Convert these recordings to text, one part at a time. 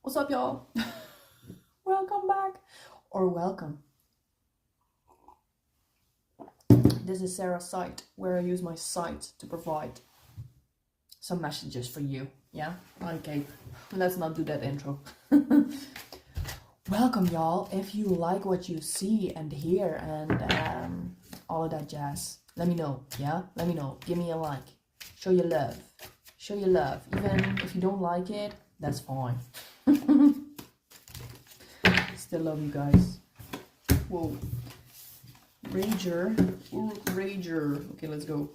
What's up, y'all? Welcome back. Or welcome. This is Sarah's site, where I use my site to provide some messages for you. Yeah? Okay. Let's not do that intro. Welcome, y'all. If you like what you see and hear and all of that jazz, let me know. Yeah? Let me know. Give me a like. Show your love. Show your love. Even if you don't like it, that's fine. Still love you guys. Whoa. Rager. Uruk Rager. Okay, let's go.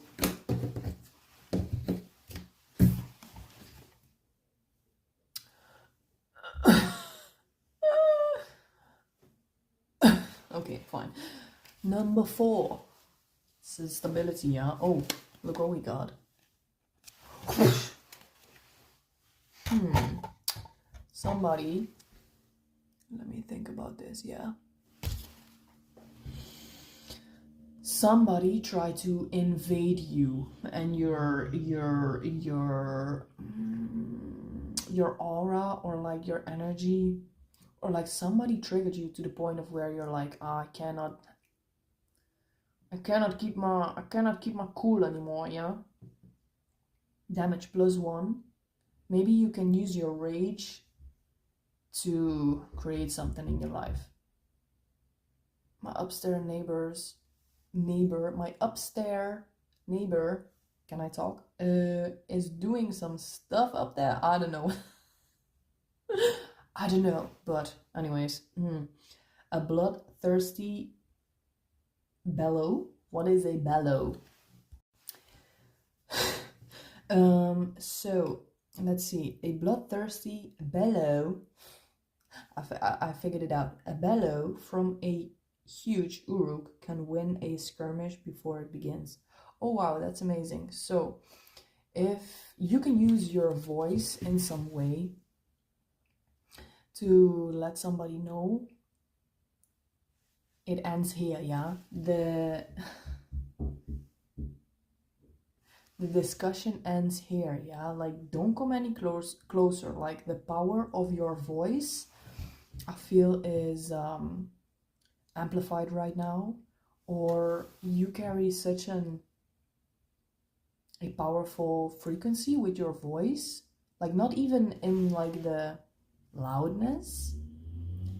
Okay, fine. Number 4. This is stability, yeah? Oh, look what we got. Somebody, let me think about this, yeah? Somebody tried to invade you and your aura, or like your energy, or like somebody triggered you to the point of where you're like, I cannot keep my cool anymore, yeah? Damage +1. Maybe you can use your rage to create something in your life. My upstairs neighbor, can I talk? Is doing some stuff up there. I don't know. I don't know, but anyways, a bloodthirsty bellow. What is a bellow? So let's see. A bloodthirsty bellow. I figured it out. A bellow from a huge uruk can win a skirmish before it begins. Oh wow, that's amazing. So if you can use your voice in some way to let somebody know, it ends here, yeah? The discussion ends here, yeah? Like, don't come any closer. Like, the power of your voice, I feel, is amplified right now. Or you carry such a powerful frequency with your voice, like not even in like the loudness,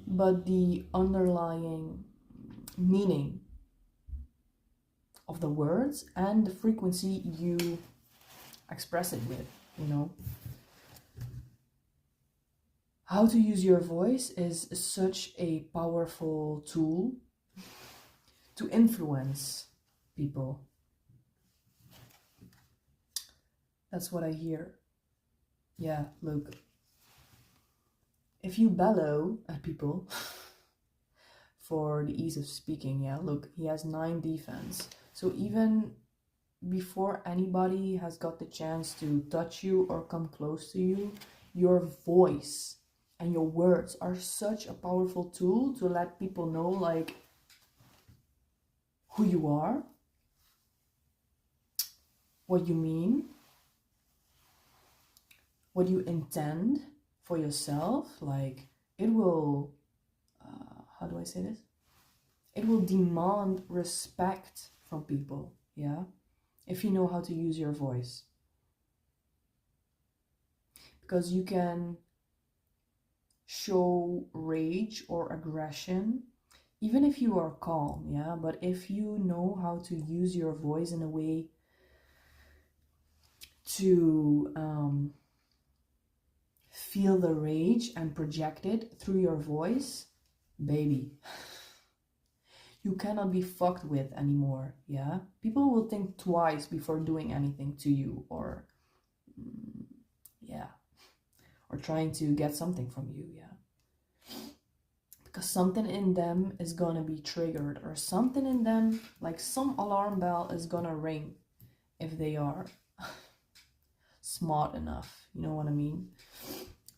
but the underlying meaning of the words and the frequency you express it with, you know. How to use your voice is such a powerful tool to influence people. That's what I hear. Yeah, look. If you bellow at people, for the ease of speaking, yeah, look, he has 9 defense. So even before anybody has got the chance to touch you or come close to you, your voice and your words are such a powerful tool to let people know, like, who you are, what you mean, what you intend for yourself. Like, it will, how do I say this? It will demand respect from people, yeah? If you know how to use your voice. Because you can show rage or aggression even if you are calm, yeah? But if you know how to use your voice in a way to feel the rage and project it through your voice, baby, you cannot be fucked with anymore, yeah? People will think twice before doing anything to you, or yeah, or trying to get something from you, yeah? Because something in them is gonna be triggered, or something in them, like some alarm bell is gonna ring if they are smart enough, you know what I mean?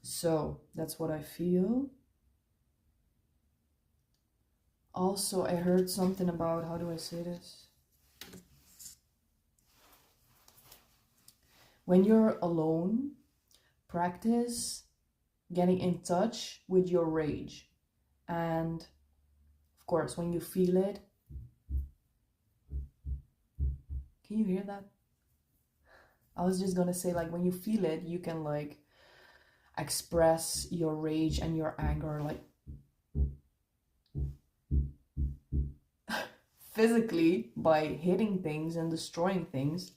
So that's what I feel. Also, I heard something about, how do I say this? When you're alone, practice getting in touch with your rage. And of course, when you feel it, can you hear that? I was just gonna say, like, when you feel it, you can like express your rage and your anger like physically by hitting things and destroying things.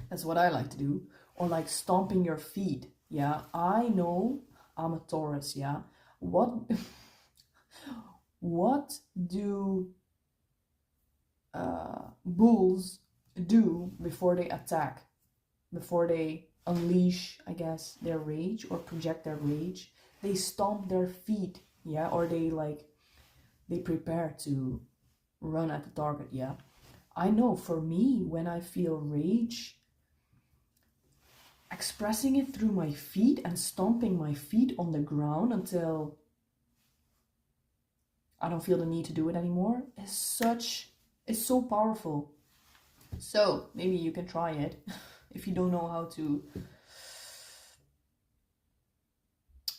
That's what I like to do. Or like stomping your feet. Yeah, I know I'm a Taurus. Yeah, what what do bulls do before they attack, before they unleash, I guess, their rage or project their rage? They stomp their feet. Yeah, or they prepare to run at the target. Yeah, I know for me, when I feel rage, expressing it through my feet and stomping my feet on the ground until I don't feel the need to do it anymore is so powerful. So maybe you can try it if you don't know how to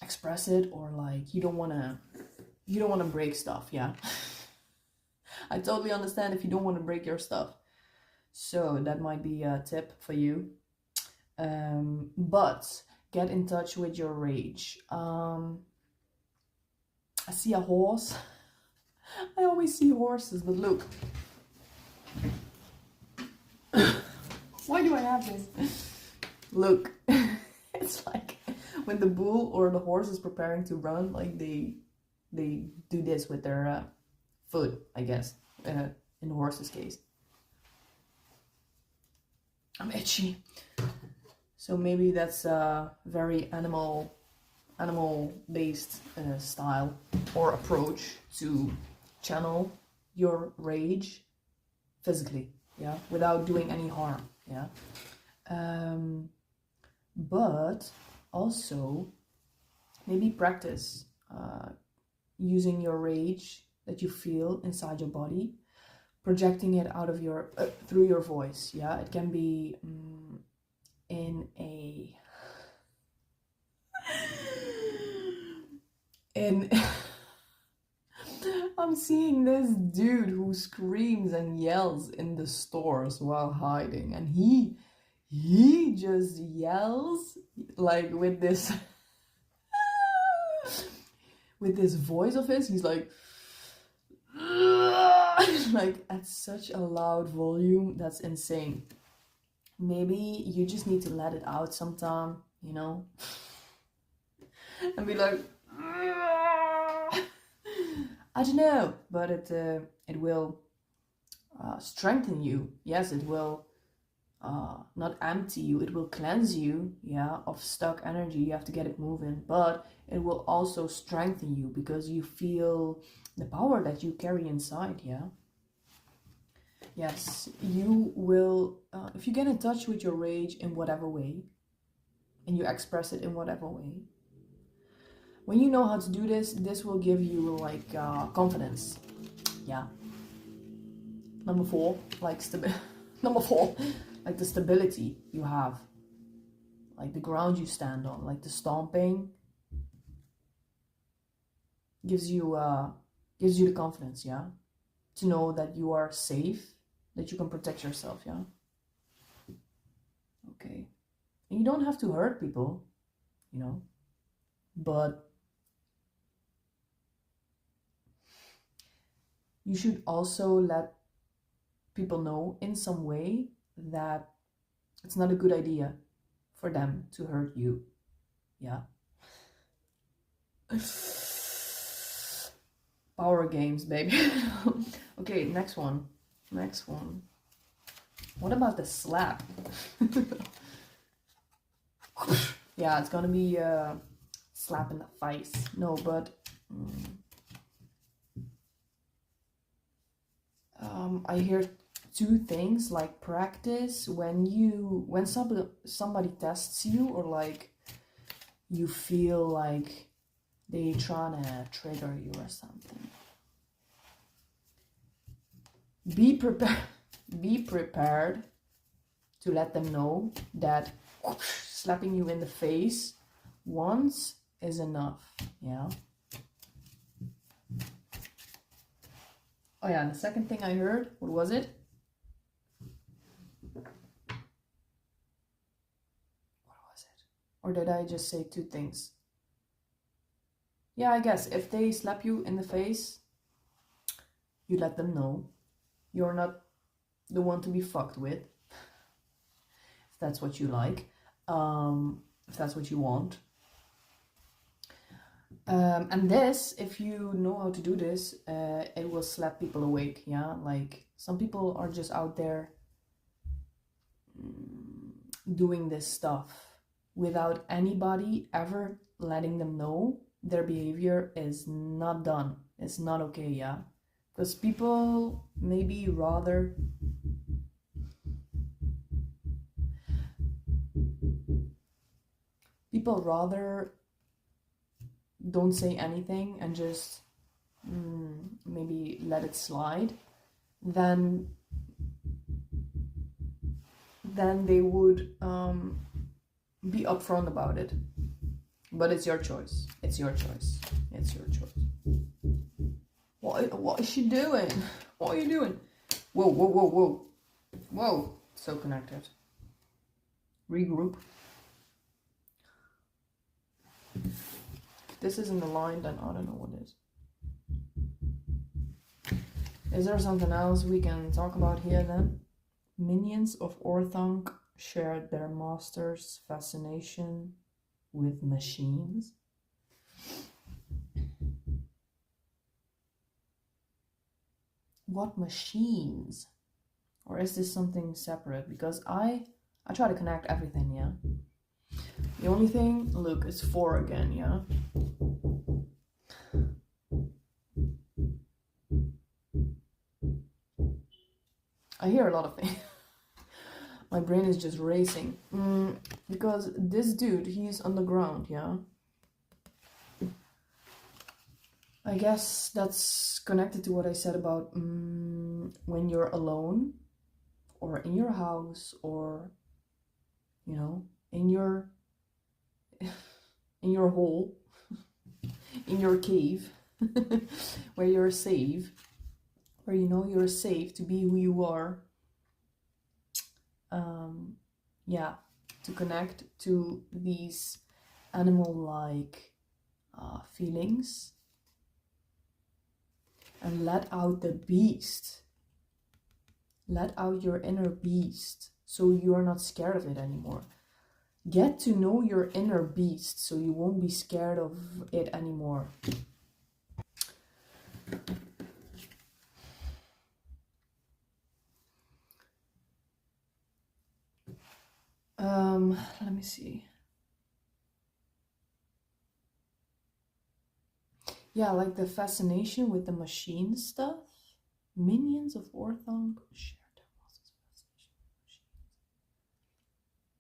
express it, or like you don't want to break stuff. Yeah. I totally understand if you don't want to break your stuff. So that might be a tip for you. But get in touch with your rage. I see a horse. I always see horses, but look. Why do I have this? Look. It's like when the bull or the horse is preparing to run, like they do this with their foot, I guess, in the horse's case. I'm itchy. So maybe that's a very animal-based style or approach to channel your rage physically, yeah, without doing any harm, yeah. But also maybe practice using your rage that you feel inside your body, projecting it out of your through your voice. Yeah, it can be in I'm seeing this dude who screams and yells in the stores while hiding, and he just yells like with this with this voice of his. He's like like at such a loud volume. That's insane. Maybe you just need to let it out sometime, you know, and be like I don't know, but it will strengthen you. Yes, it will not empty you, it will cleanse you, yeah, of stuck energy. You have to get it moving, but it will also strengthen you because you feel the power that you carry inside. Yeah, yes, you will if you get in touch with your rage in whatever way and you express it in whatever way, when you know how to do this will give you like confidence. Yeah. Number 4, like number 4, like the stability you have, like the ground you stand on, like the stomping gives you the confidence, yeah, to know that you are safe, that you can protect yourself, yeah. Okay. And you don't have to hurt people, you know, but you should also let people know in some way that it's not a good idea for them to hurt you. Yeah. Power games, baby. Okay, next one. What about the slap? Yeah, it's gonna be a slap in the face. No, but I hear 2 things, like practice when somebody tests you, or like you feel like they trying to trigger you or something. Be prepared to let them know that slapping you in the face Once is enough, yeah? Oh yeah, and the second thing I heard, what was it? What was it? Or did I just say two things? Yeah, I guess if they slap you in the face, you let them know you're not the one to be fucked with. If that's what you like, if that's what you want. And this, if you know how to do this, it will slap people awake, yeah? Like, some people are just out there doing this stuff without anybody ever letting them know their behavior is not done. It's not okay, yeah? Because people maybe rather don't say anything and just maybe let it slide, then they would be upfront about it. But it's your choice. It's your choice. It's your choice. What is she doing? What are you doing? Whoa, whoa, whoa, whoa. Whoa. So connected. Regroup. If this isn't aligned, then I don't know what is. Is there something else we can talk about here then? Minions of Orthanc shared their master's fascination with machines. What machines? Or is this something separate? Because I try to connect everything, yeah? The only thing, look, it's 4 again, yeah? I hear a lot of things. My brain is just racing. Because this dude, he's on the ground, yeah? I guess that's connected to what I said about when you're alone, or in your house, or, you know, in your hole, in your cave, where you're safe, where you know you're safe to be who you are. Yeah, to connect to these animal-like feelings and let out the beast. Let out your inner beast so you are not scared of it anymore. Get to know your inner beast so you won't be scared of it anymore. Let me see. Yeah, like the fascination with the machine stuff. Minions of Orthanc shared their master's fascination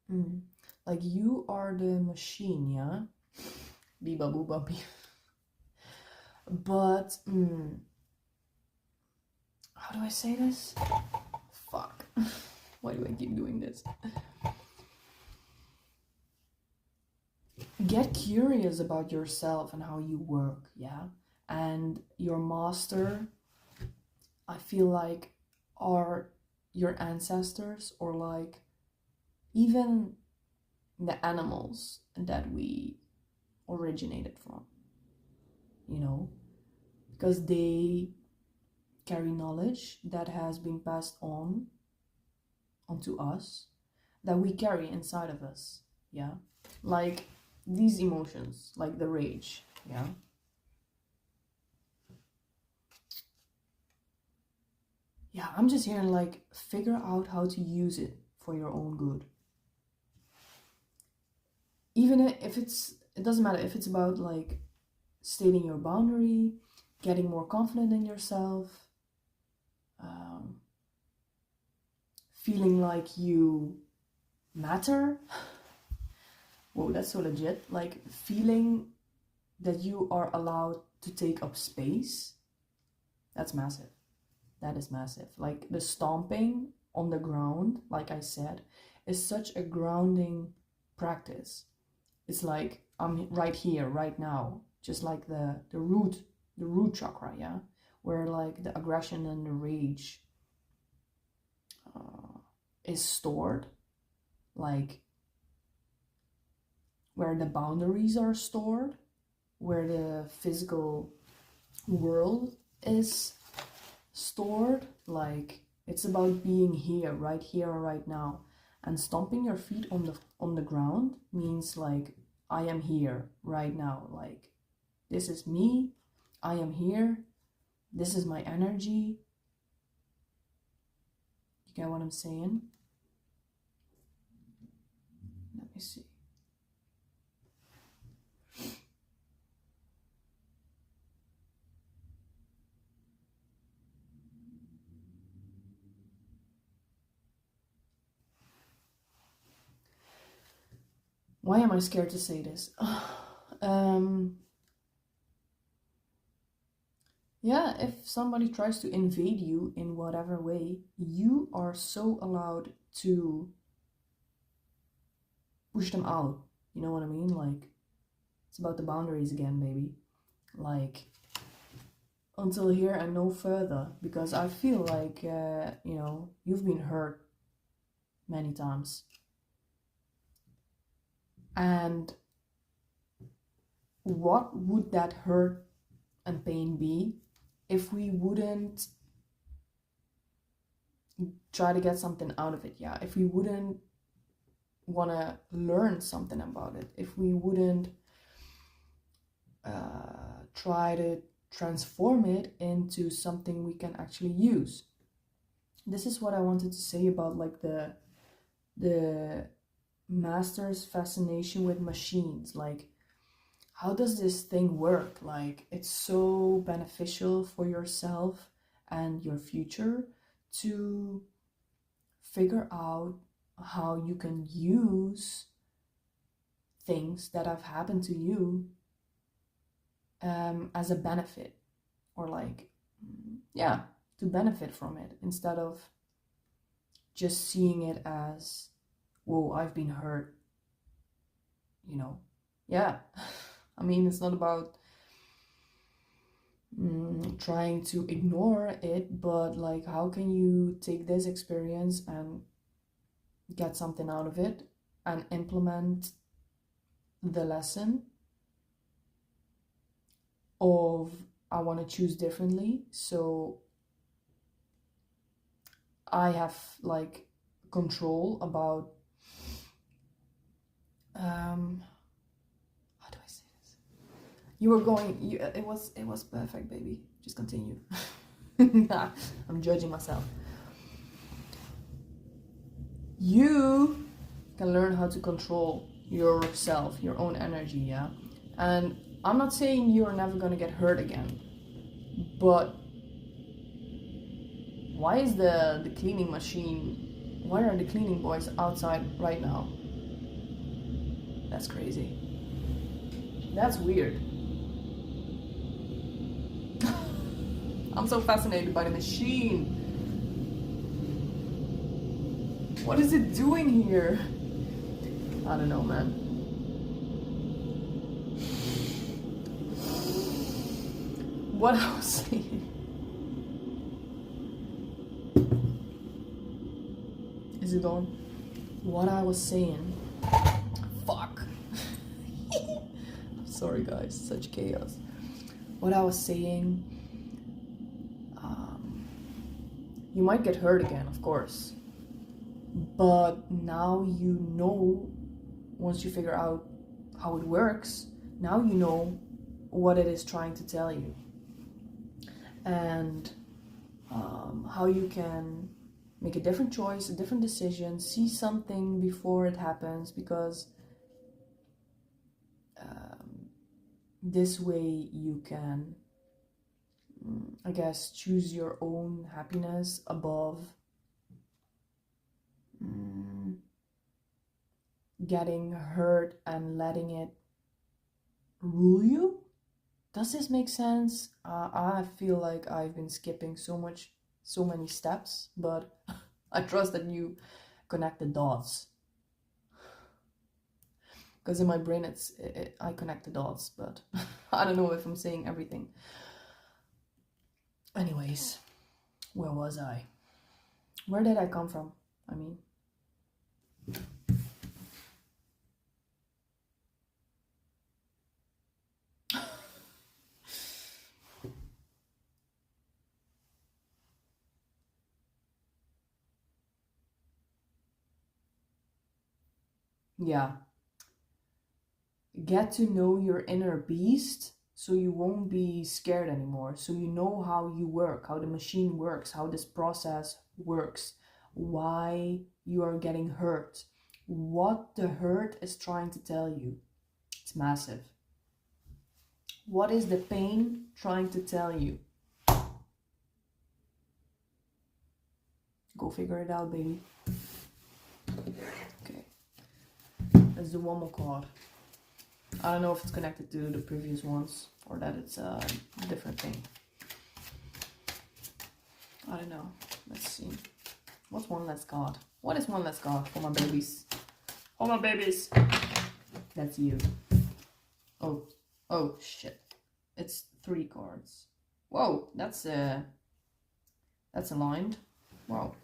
with machines. Like you are the machine, yeah? Biba booba beep. But, how do I say this? Fuck. Why do I keep doing this? Get curious about yourself and how you work, yeah? And your master, I feel like, are your ancestors, or like even the animals that we originated from, you know? Because they carry knowledge that has been passed on onto us, that we carry inside of us, yeah? Like these emotions, like the rage, yeah? Yeah, I'm just here and like figure out how to use it for your own good. Even if it doesn't matter if it's about like stating your boundary, getting more confident in yourself, feeling like you matter. Whoa, that's so legit. Like feeling that you are allowed to take up space. That's massive. That is massive. Like the stomping on the ground, like I said, is such a grounding practice. It's like I'm right here, right now, just like the root chakra, yeah, where like the aggression and the rage is stored, like where the boundaries are stored, where the physical world is stored. Like it's about being here, right now, and stomping your feet on the ground means like I am here right now, like this is me, I am here, this is my energy. You get what I'm saying? Let me see. Why am I scared to say this? Yeah, if somebody tries to invade you in whatever way, you are so allowed to push them out. You know what I mean? Like, it's about the boundaries again, baby. Like, until here and no further. Because I feel like, you know, you've been hurt many times. And what would that hurt and pain be if we wouldn't try to get something out of it? Yeah, if we wouldn't want to learn something about it, if we wouldn't try to transform it into something we can actually use. This is what I wanted to say about like the master's fascination with machines. Like, how does this thing work? Like, it's so beneficial for yourself and your future to figure out how you can use things that have happened to you as a benefit, or like, yeah, to benefit from it, instead of just seeing it as, whoa, I've been hurt, you know. Yeah. I mean, it's not about trying to ignore it, but like, how can you take this experience and get something out of it and implement the lesson of, I want to choose differently, so I have like control about how do I say this? You were going, it was perfect, baby. Just continue. I'm judging myself. You can learn how to control yourself, your own energy, yeah? And I'm not saying you're never gonna get hurt again, but why is the cleaning machine, why are the cleaning boys outside right now? That's crazy. That's weird. I'm so fascinated by the machine. What is it doing here? I don't know, man. What I was saying. Is it on? What I was saying. Fuck. Sorry guys, such chaos. What I was saying, you might get hurt again, of course, but now you know, once you figure out how it works, now you know what it is trying to tell you, and how you can make a different choice, a different decision, see something before it happens, because this way you can, I guess, choose your own happiness above getting hurt and letting it rule you. Does this make sense? I feel like I've been skipping so many steps, but I trust that you connect the dots. Because in my brain, I connect the dots, but I don't know if I'm saying everything. Anyways, where was I? Where did I come from? I mean, yeah. Get to know your inner beast so you won't be scared anymore. So you know how you work, how the machine works, how this process works, why you are getting hurt, what the hurt is trying to tell you. It's massive. What is the pain trying to tell you? Go figure it out, baby. Okay. Let's do one more card. I don't know if it's connected to the previous ones or that it's a different thing. I don't know. Let's see. What's one less card? What is one less card for my babies? For my babies. That's you. Oh shit. It's 3 cards. Whoa, that's aligned. Wow.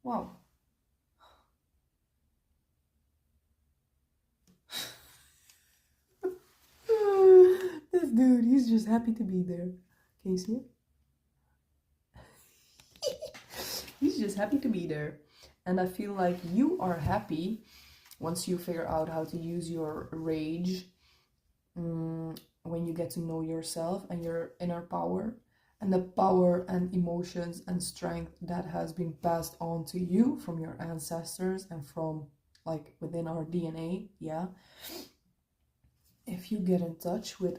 Wow. This dude, he's just happy to be there. Can you see it? He's just happy to be there. And I feel like you are happy once you figure out how to use your rage, when you get to know yourself and your inner power and the power and emotions and strength that has been passed on to you from your ancestors and from like within our DNA. Yeah. If you get in touch with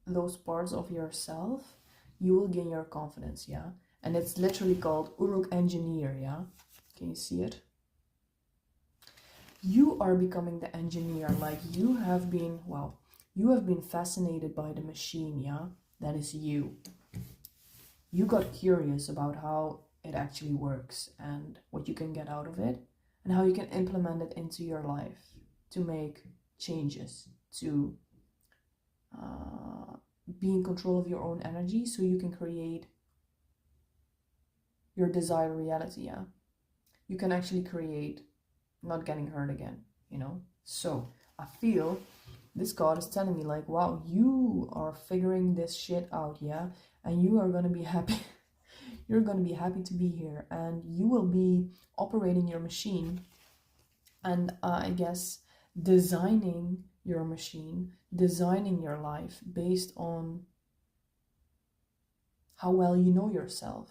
those parts of yourself, you will gain your confidence. Yeah. And it's literally called Uruk Engineer. Yeah. Can you see it? You are becoming the engineer. Like you have been, well, you have been fascinated by the machine. Yeah. That is you. You got curious about how it actually works and what you can get out of it and how you can implement it into your life to make changes, to be in control of your own energy so you can create your desired reality. Yeah, you can actually create not getting hurt again, you know. So I feel this card is telling me like, wow, you are figuring this shit out. Yeah, and you are going to be happy. You're going to be happy to be here and you will be operating your machine and I guess designing your machine, designing your life based on how well you know yourself.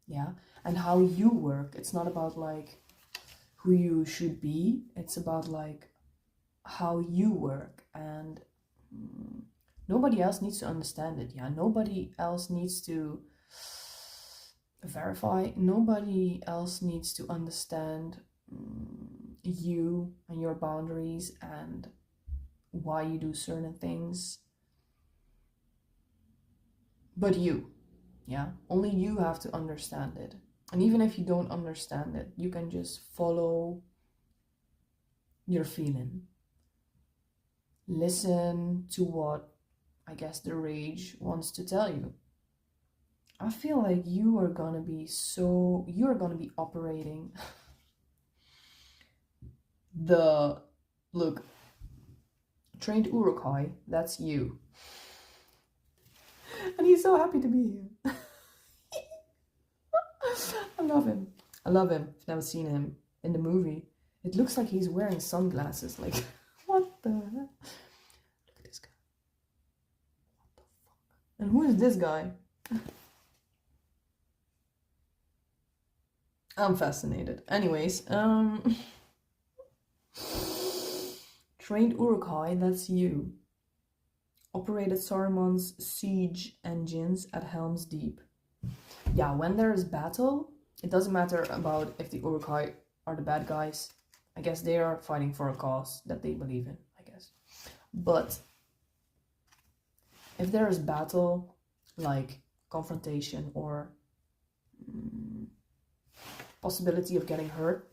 Yeah, and how you work. It's not about like who you should be, it's about like how you work, and nobody else needs to understand it. Yeah, nobody else needs to verify, nobody else needs to understand you and your boundaries and why you do certain things but you. Yeah, only you have to understand it. And even if you don't understand it, you can just follow your feeling, listen to what I guess the rage wants to tell you. I feel like you're gonna be operating the, look, trained Urukai, that's you. And he's so happy to be here. I love him. I love him. I've never seen him in the movie. It looks like he's wearing sunglasses. Like, what the heck? Look at this guy. What the fuck? And who is this guy? I'm fascinated. Anyways, trained Urukai, that's you. Operated Saruman's siege engines at Helm's Deep. Yeah, when there is battle, it doesn't matter about if the Urukai are the bad guys. I guess they are fighting for a cause that they believe in, I guess. But if there is battle, like confrontation or possibility of getting hurt.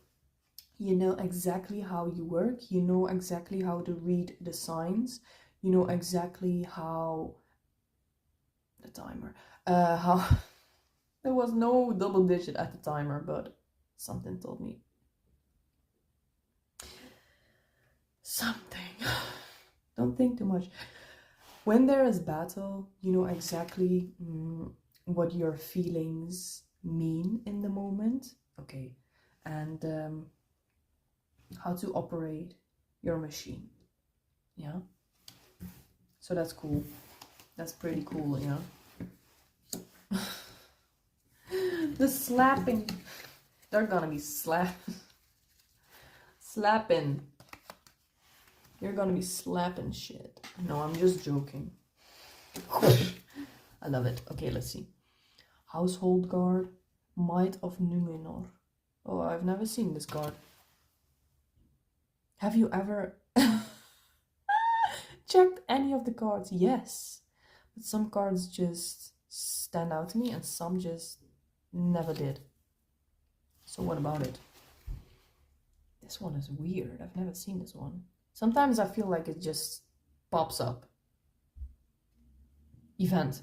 You know exactly how you work. You know exactly how to read the signs. You know exactly how the timer, how there was no double digit at the timer, but something told me something. Don't think too much. When there is battle, you know exactly what your feelings mean in the moment. Okay, and how to operate your machine. Yeah, so that's cool. That's pretty cool, yeah. The slapping. They're gonna be slapping. You're gonna be slapping shit. No, I'm just joking. I love it. Okay, let's see. Household guard, Might of Numenor. Oh, I've never seen this card. Have you ever checked any of the cards? Yes. But some cards just stand out to me and some just never did. So what about it? This one is weird. I've never seen this one. Sometimes I feel like it just pops up. Event.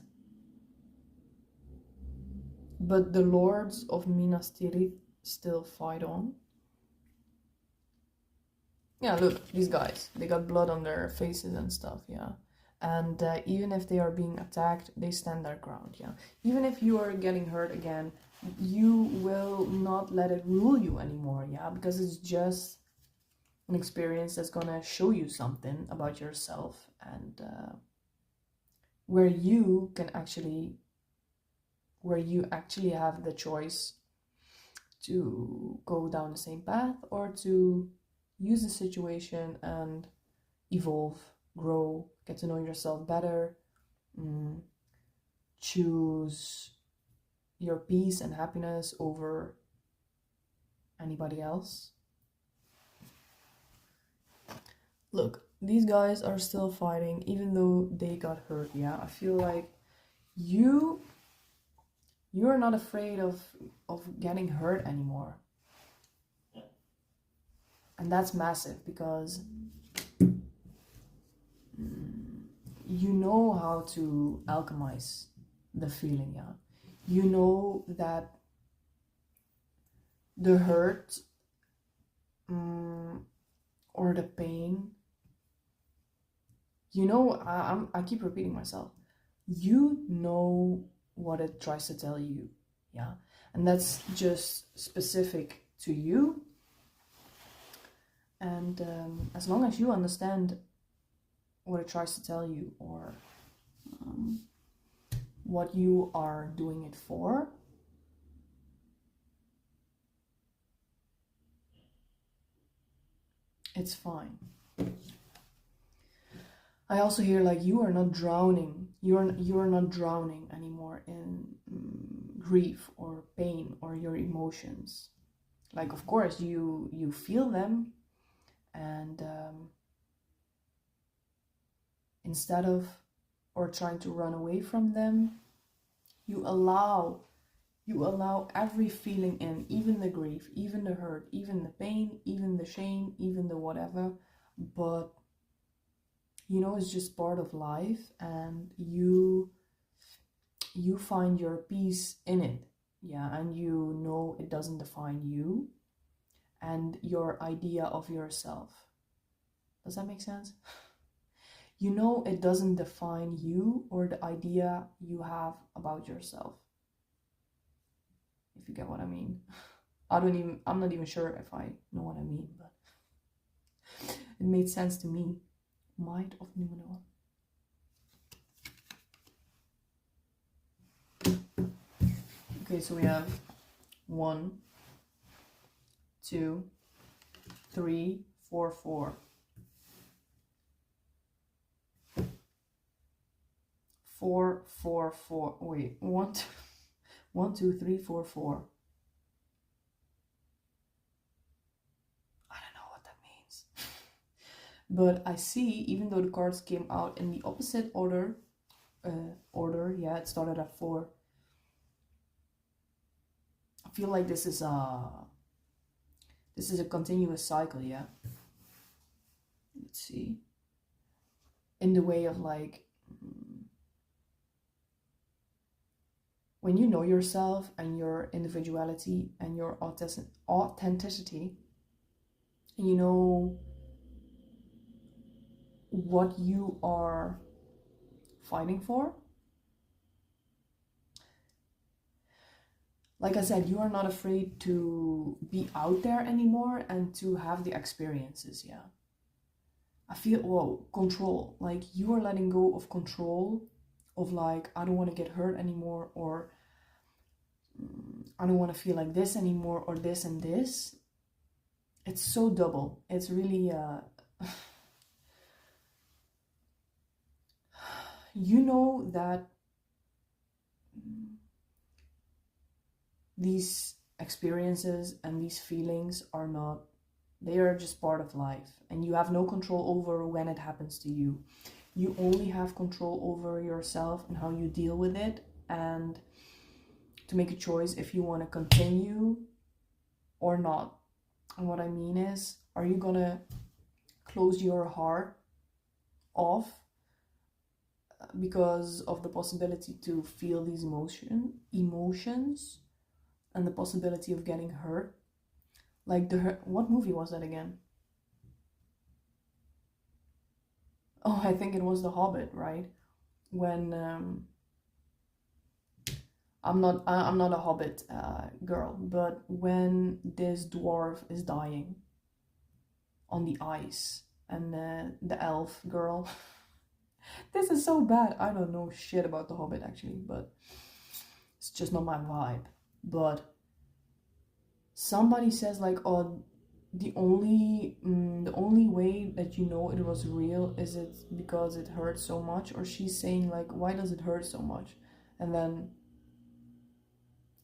But the lords of Minas Tirith still fight on. Yeah, look, these guys. They got blood on their faces and stuff, yeah. And even if they are being attacked, they stand their ground, yeah. Even if you are getting hurt again, you will not let it rule you anymore, yeah. Because it's just an experience that's gonna show you something about yourself, and where you actually have the choice to go down the same path or to use the situation and evolve, grow, get to know yourself better, choose your peace and happiness over anybody else. Look, these guys are still fighting even though they got hurt, yeah. I feel like you're not afraid of getting hurt anymore. And that's massive because you know how to alchemize the feeling, yeah. You know that the hurt or the pain, you know, I keep repeating myself. You know what it tries to tell you, yeah. And that's just specific to you. And as long as you understand what it tries to tell you, or what you are doing it for, it's fine. I also hear like you are not drowning. You're not drowning anymore in grief or pain or your emotions. Like, of course, you feel them, and instead of or trying to run away from them, you allow every feeling in, even the grief, even the hurt, even the pain, even the shame, even the whatever. But you know, it's just part of life, and you find your peace in it, yeah. And you know it doesn't define you and your idea of yourself. Does that make sense? You know it doesn't define you or the idea you have about yourself, if you get what I mean. I'm not even sure if I know what I mean, but it made sense to me. Might of Numenor. Okay, so we have 1, 2, 3, 4, 4. 4, 4, 4. Wait, 1, 2, 1, 2, 3, 4, 4. I don't know what that means. But I see, even though the cards came out in the opposite order, yeah, it started at 4. feel like this is a continuous cycle, yeah. Let's see. In the way of like, when you know yourself and your individuality and your authenticity, and you know what you are fighting for, like I said, you are not afraid to be out there anymore and to have the experiences, yeah. I feel, whoa, control. Like you are letting go of control of like, I don't want to get hurt anymore, or I don't want to feel like this anymore, or this and this. It's so double. It's really, you know that these experiences and these feelings are not, they are just part of life, and you have no control over when it happens to you. You only have control over yourself and how you deal with it, and to make a choice if you want to continue or not. And what I mean is, are you gonna close your heart off because of the possibility to feel these emotions and the possibility of getting hurt? Like what movie was that again? Oh, I think it was The Hobbit, right? When I'm not a Hobbit girl, but when this dwarf is dying on the ice, and the elf girl. This is so bad. I don't know shit about The Hobbit actually, but it's just not my vibe. But somebody says like, oh, the only way that you know it was real is it because it hurt so much, or she's saying like, why does it hurt so much? And then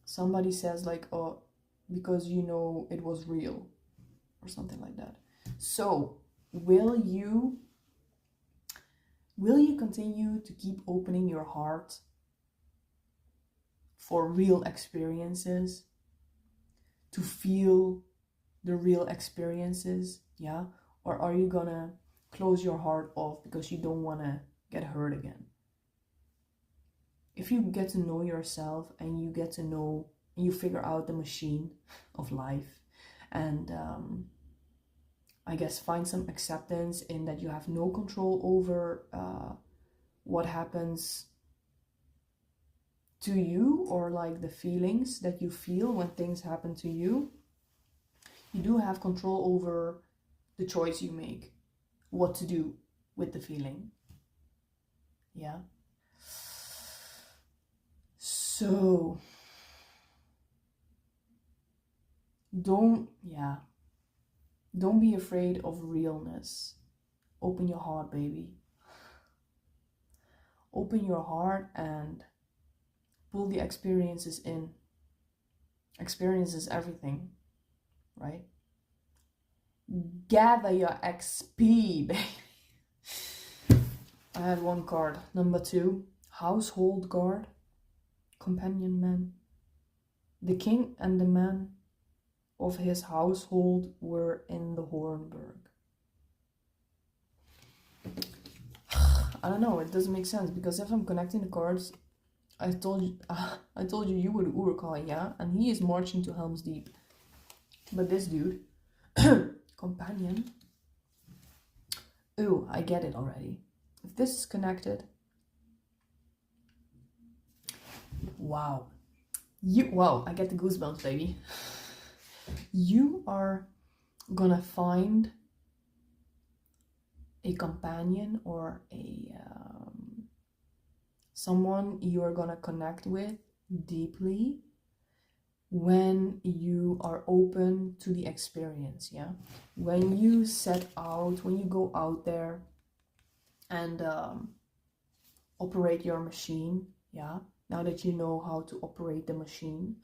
somebody says like, oh, because you know it was real, or something like that. So will you continue to keep opening your heart for real experiences, to feel the real experiences, yeah? Or are you gonna close your heart off because you don't want to get hurt again? If you get to know yourself and you get to know, you figure out the machine of life, and I guess find some acceptance in that you have no control over what happens to you, or like the feelings that you feel when things happen to you. You do have control over the choice you make, what to do with the feeling. Yeah. So don't be afraid of realness. Open your heart, baby. Open your heart and pull the experiences in. Experience is everything, right? Gather your XP, baby. I had one card. Number 2, household guard, companion man. The king and the man of his household were in the Hornburg. I don't know, it doesn't make sense, because if I'm connecting the cards, I told you you were the Uruk-hai, yeah? And he is marching to Helm's Deep. But this dude, companion, ooh, I get it already. If this is connected, wow, I get the goosebumps, baby. You are gonna find a companion, or a someone you are gonna connect with deeply when you are open to the experience, yeah? When you when you go out there and operate your machine, yeah? Now that you know how to operate the machine,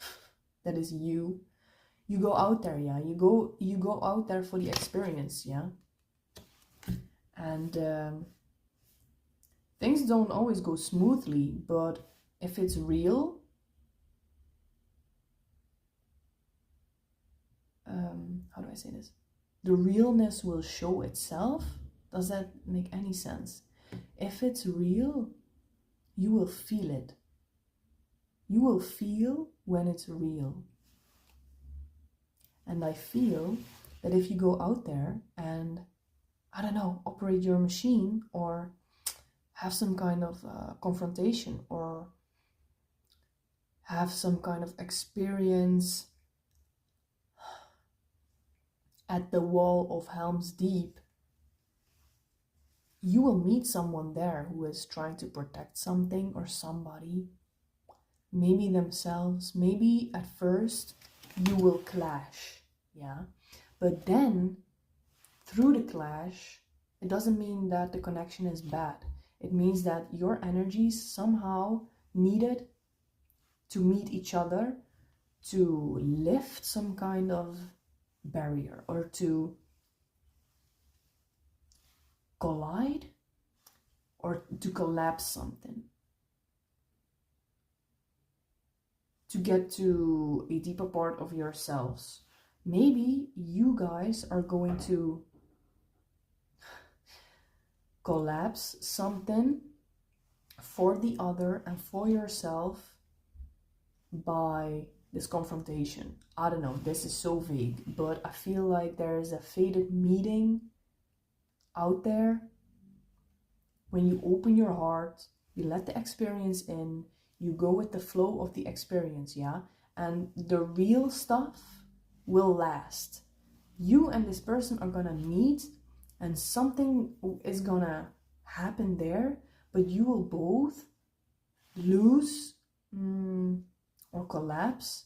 that is you go out there, yeah? You go out there for the experience, yeah? And things don't always go smoothly, but if it's real, how do I say this? The realness will show itself. Does that make any sense? If it's real, you will feel it. You will feel when it's real. And I feel that if you go out there and, I don't know, operate your machine or have some kind of confrontation or have some kind of experience at the wall of Helm's Deep, you will meet someone there who is trying to protect something or somebody, maybe themselves. Maybe at first you will clash, yeah? But then, through the clash, it doesn't mean that the connection is bad. It means that your energies somehow needed to meet each other to lift some kind of barrier or to collide or to collapse something, to get to a deeper part of yourselves. Maybe you guys are going to collapse something for the other and for yourself by this confrontation. I don't know, this is so vague, but I feel like there is a fated meeting out there. When you open your heart, you let the experience in, you go with the flow of the experience, yeah? And the real stuff will last. You and this person are gonna meet and something is gonna happen there, but you will both lose or collapse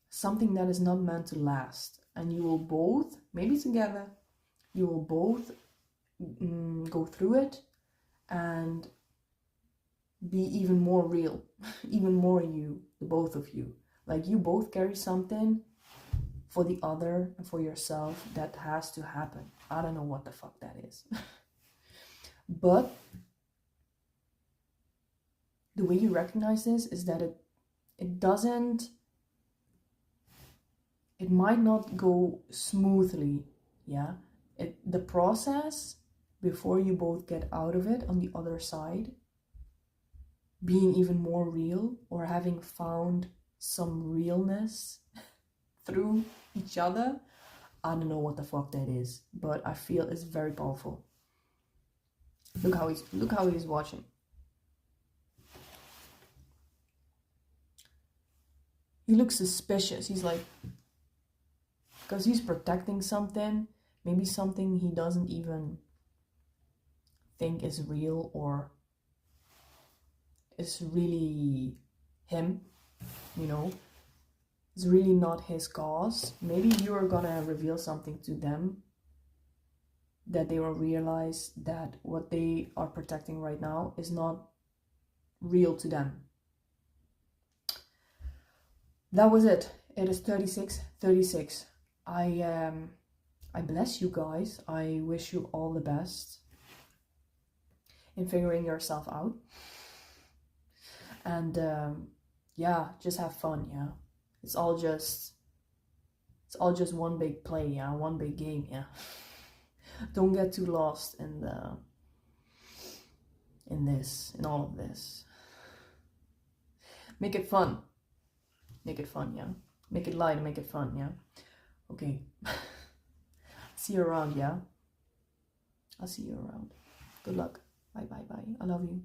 something that is not meant to last. And you will both, maybe together, you will both go through it and be even more real, even more you, the both of you. Like you both carry something for the other and for yourself that has to happen. I don't know what the fuck that is. But the way you recognize this is that it might not go smoothly, yeah? The process before you both get out of it on the other side, being even more real or having found some realness through each other, I don't know what the fuck that is, but I feel it's very powerful. Look how he's watching. He looks suspicious. He's like, because he's protecting something, maybe something he doesn't even think is real or is really him, you know. It's really not his cause. Maybe you are gonna reveal something to them that they will realize that what they are protecting right now is not real to them. That was it. It is 36:36. I bless you guys. I wish you all the best in figuring yourself out. And yeah, just have fun, yeah. It's all just one big play, yeah, one big game, yeah. Don't get too lost in all of this. Make it fun. Make it fun, yeah. Make it light and make it fun, yeah. Okay. See you around, yeah. I'll see you around. Good luck. Bye bye bye. I love you.